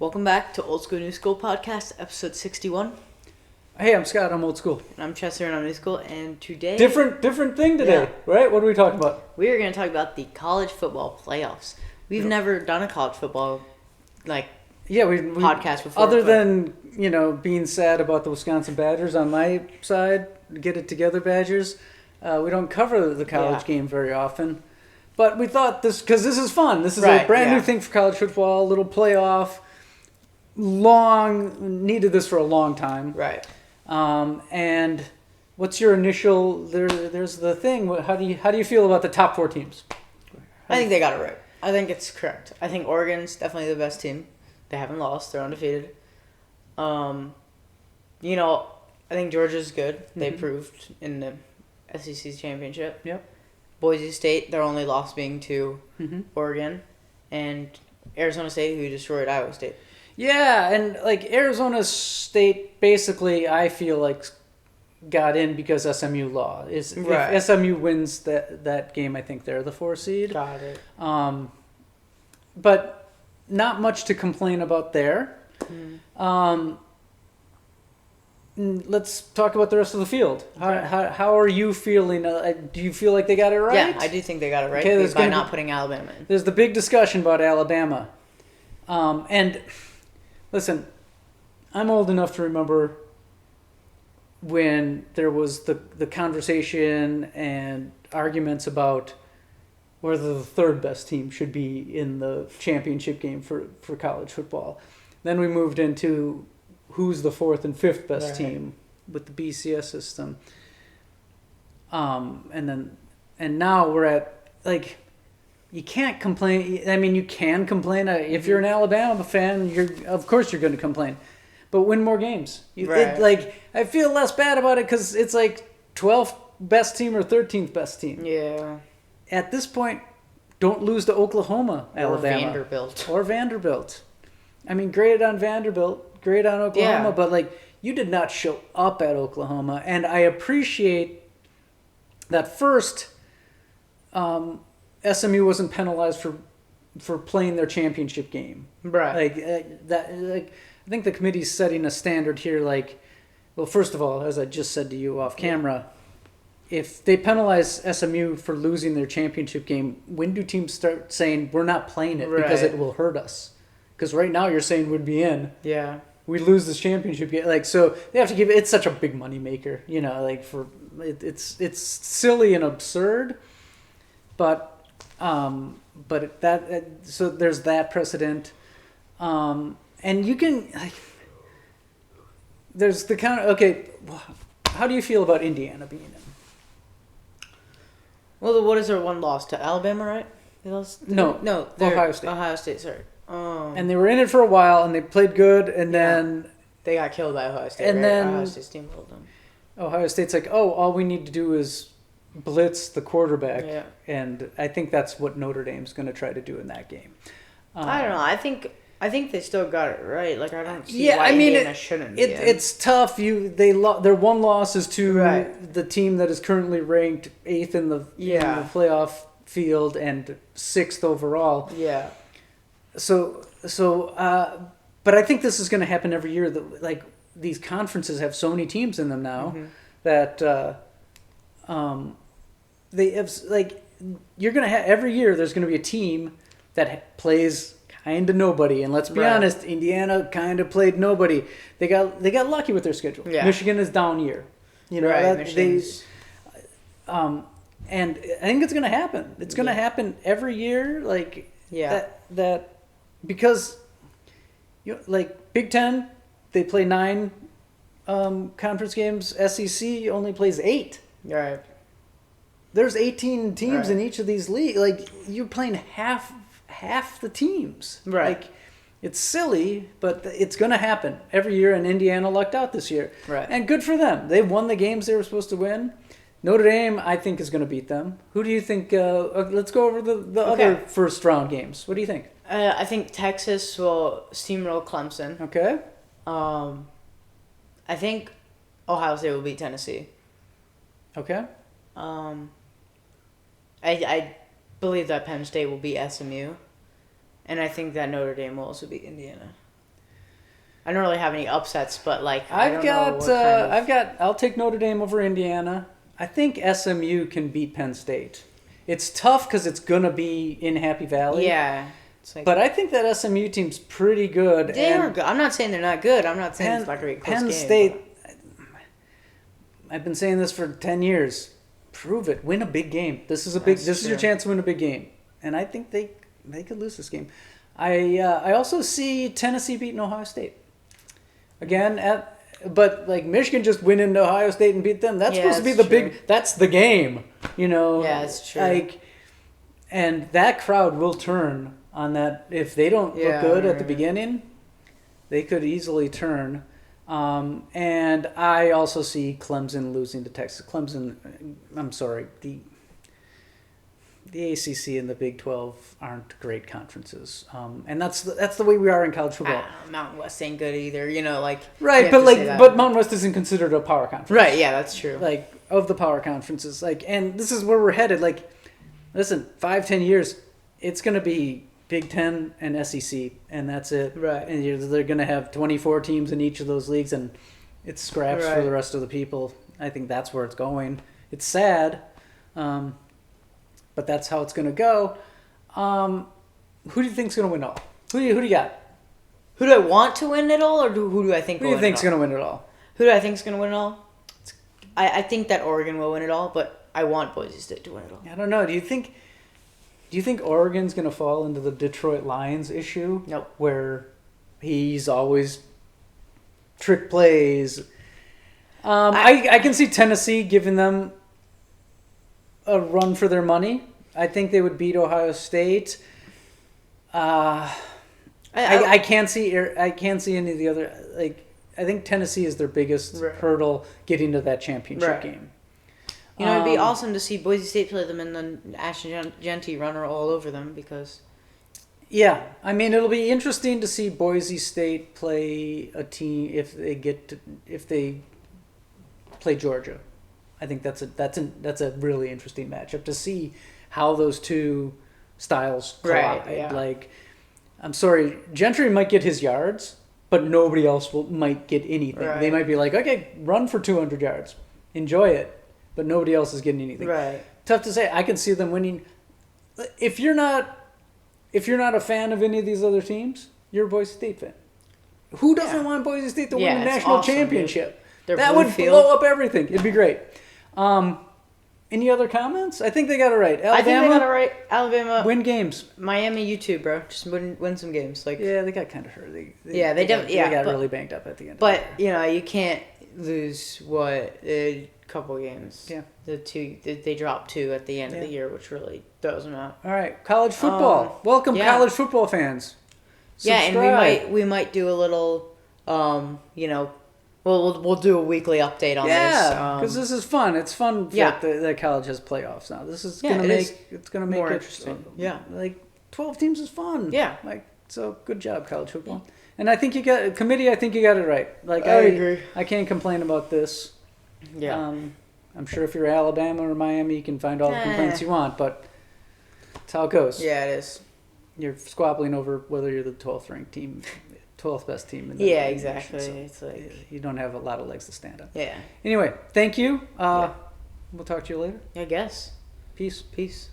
Welcome back to Old School New School Podcast, episode 61. Hey, I'm Scott. I'm old school. And I'm Chester, and I'm new school. And today, Different thing today, right? What are we talking about? we are going to talk about the college football playoffs. We've never done a college football we podcast before. Other than being sad about the Wisconsin Badgers on my side, get it together Badgers. We don't cover the college game very often, but we thought because this is fun. This is a brand new thing for college football. Little playoff. Needed this for a long time. Right. And what's your initial? There's the thing. How do you feel about the top four teams? I think they got it right. I think it's correct. I think Oregon's definitely the best team. They haven't lost. They're undefeated. I think Georgia's good. They proved in the SEC championship. Yep. Boise State, their only loss being to Oregon, and Arizona State, who destroyed Iowa State. Yeah, and Arizona State, basically, I feel like got in because SMU law is. Right. If SMU wins that game, I think they're the 4 seed. Got it. But not much to complain about there. Let's talk about the rest of the field. How are you feeling? Do you feel like they got it right? Yeah, I do think they got it right by not putting Alabama in. There's the big discussion about Alabama. And listen, I'm old enough to remember when there was the conversation and arguments about whether the third best team should be in the championship game for college football. Then we moved into who's the fourth and fifth best team with the BCS system. And now we're at you can't complain. I mean, you can complain. If you're an Alabama fan, of course you're going to complain. But win more games. I feel less bad about it because it's 12th best team or 13th best team. Yeah. At this point, don't lose to Oklahoma, Alabama. Or Vanderbilt. I mean, great on Vanderbilt, great on Oklahoma, but you did not show up at Oklahoma. And I appreciate that first SMU wasn't penalized for playing their championship game. Right. I think the committee's setting a standard here. Well, first of all, as I just said to you off camera, if they penalize SMU for losing their championship game, when do teams start saying we're not playing it because it will hurt us? Because right now you're saying we'd be in. Yeah. We lose this championship game. So they have to give it. It's such a big money maker. It's silly and absurd, but so there's that precedent. And you can, there's the how do you feel about Indiana being in? Well, what is their one loss to Alabama, right? No, Ohio State. Ohio State, sorry. And they were in it for a while, and they played good, and then they got killed by Ohio State. And then Ohio State steamrolled them. Ohio State's all we need to do is blitz the quarterback, and I think that's what Notre Dame's going to try to do in that game. I don't know. I think they still got it right. I don't see why Indiana shouldn't. It's tough. Their one loss is to the team that is currently ranked 8th in the playoff field and 6th overall. Yeah. But I think this is going to happen every year. That these conferences have so many teams in them now that they have you're going to have every year. There's going to be a team that plays kind of nobody, and let's be honest, Indiana kind of played nobody. They got lucky with their schedule. Yeah. Michigan is down year, and I think it's going to happen. It's going to happen every year, that because Big Ten, they play 9 conference games. SEC only plays 8. Right. There's 18 teams in each of these leagues. You're playing half the teams. Right. It's silly, but it's going to happen every year, and Indiana lucked out this year. Right. And good for them. They won the games they were supposed to win. Notre Dame, I think, is going to beat them. Who do you think? Let's go over the other first round games. What do you think? I think Texas will steamroll Clemson. Okay. I think Ohio State will beat Tennessee. Okay. I believe that Penn State will beat SMU, and I think that Notre Dame will also beat Indiana. I don't really have any upsets, but like I'll take Notre Dame over Indiana. I think SMU can beat Penn State. It's tough because it's gonna be in Happy Valley. Yeah. Like, but I think that SMU team's pretty good. They are good. I'm not saying they're not good. I'm not saying it's not going to be a close Penn game. State, I've been saying this for 10 years. Prove it. Win a big game. This is your chance to win a big game. And I think they could lose this game. I also see Tennessee beating Ohio State. Again, but like Michigan just went into Ohio State and beat them. That's supposed to be that's the game. Yeah, it's true. Like, and that crowd will turn on that. If they don't look good at the beginning, they could easily turn. And I also see Clemson losing to Texas. I'm sorry, the ACC and the Big 12 aren't great conferences. And that's the way we are in college football. Mountain West ain't good either, Right, but Mountain West isn't considered a power conference. Right, yeah, that's true. Like, of the power conferences, and this is where we're headed. Like, listen, 5-10 years, it's going to be Big 10 and SEC, and that's it. Right. And they're going to have 24 teams in each of those leagues, and it's scraps for the rest of the people. I think that's where it's going. It's sad, but that's how it's going to go. Who do you think's going to win it all? Who do you got? Who do I want to win it all, or who do I think will win it all? Who do you think's going to win it all? Who do I think's going to win it all? I think that Oregon will win it all, but I want Boise State to win it all. I don't know. Do you think Oregon's going to fall into the Detroit Lions issue? Nope. Where he's always trick plays. I can see Tennessee giving them a run for their money. I think they would beat Ohio State. I can't see any of the other. I think Tennessee is their biggest hurdle getting to that championship game. It'd be awesome to see Boise State play them and then Ashton Genty run all over them because... Yeah, I mean, it'll be interesting to see Boise State play a team if they play Georgia. I think that's a really interesting matchup to see how those two styles collide. Right, yeah. Like, I'm sorry, Gentry might get his yards, but nobody else might get anything. Right. They might be like, okay, run for 200 yards, enjoy it, but nobody else is getting anything. Right. Tough to say. I can see them winning. If you're not a fan of any of these other teams, you're a Boise State fan. Who doesn't want Boise State to win the national championship? That would blow up everything. It'd be great. Any other comments? I think they got it right. Alabama, I think they got it right. Alabama. Win games. Miami, you too, bro. Just win some games. They got kind of hurt. They got really banged up at the end. But, you can't lose, a couple games. Yeah. They dropped 2 at the end of the year, which really throws them out. All right. College football. Welcome, college football fans. Subscribe. Yeah, and we might do a little, we'll do a weekly update on this. Yeah, because this is fun. It's fun that college has playoffs now. This is gonna make it more interesting. 12 teams is fun. Yeah, so good job, college football. And I think you got I think you got it right. I agree. I can't complain about this. Yeah. I'm sure if you're Alabama or Miami, you can find all the complaints you want, but that's how it goes. Yeah, it is. You're squabbling over whether you're the 12th ranked team. 12th best team in the exactly. So it's like you don't have a lot of legs to stand on. Yeah. Anyway, thank you. We'll talk to you later. I guess. Peace. Peace.